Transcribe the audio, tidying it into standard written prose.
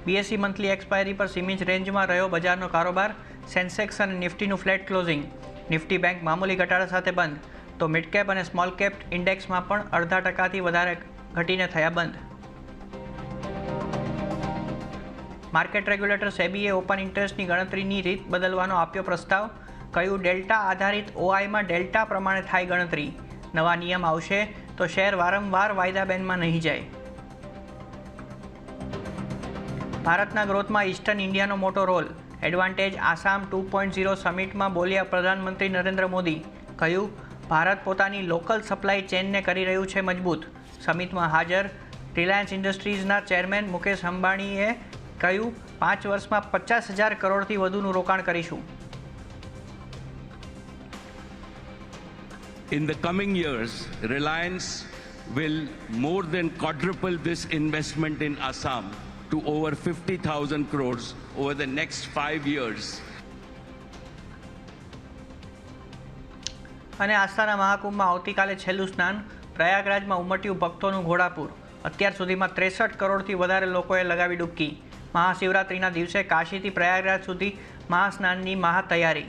BSE monthly expiry પર સીમિત રેન્જમાં રહ્યો બજારનો કારોબાર। સેન્સેક્સ અને નિફ્ટીનું ફ્લેટ ક્લોઝિંગ। નિફ્ટી બેંક મામૂલી ઘટાડા સાથે બંધ, તો મિડ કેપ અને સ્મોલ કેપ ઇન્ડેક્સમાં પણ 0.5% વધારે ઘટીને થયા બંધ। માર્કેટ રેગ્યુલેટર સેબીએ ઓપન ઇન્ટરેસ્ટની ગણતરીની રીત બદલવાનો આપ્યો પ્રસ્તાવ। કહ્યું, ડેલ્ટા આધારિત OI માં ડેલ્ટા પ્રમાણે થાય ગણતરી। નવા નિયમ આવશે તો શેર વારંવાર વાયદા બેનમાં નહીં જાય। ભારતના ગ્રોથમાં ઈસ્ટર્ન ઇન્ડિયાનો મોટો રોલ। એડવાન્ટેજ આસામ 2.0 સમિટમાં બોલ્યા પ્રધાનમંત્રી નરેન્દ્ર મોદી। કહ્યું, ભારત પોતાની લોકલ સપ્લાય ચેઇનને કરી રહ્યું છે મજબૂત। સમિટમાં હાજર રિલાયન્સ ઇન્ડસ્ટ્રીઝના ચેરમેન મુકેશ અંબાણીએ કહ્યું, 5 વર્ષમાં 50,000 કરોડથી વધુનું રોકાણ કરીશું। In the coming years, Reliance will more than quadruple this investment in Assam to over 50,000 crores over the next 5 years. અને આસ્થાના મહાકુંભમાં આવતીકાલે છેલ્લું સ્નાન। પ્રયાગરાજમાં ઉમટ્યું ભક્તોનું ઘોડાપુર। અત્યાર સુધીમાં 63 કરોડથી વધારે લોકોએ લગાવી ડૂબકી। મહાશિવરાત્રિના દિવસે કાશીથી પ્રયાગરાજ સુધી મહાસ્નાનની મહા તૈયારી।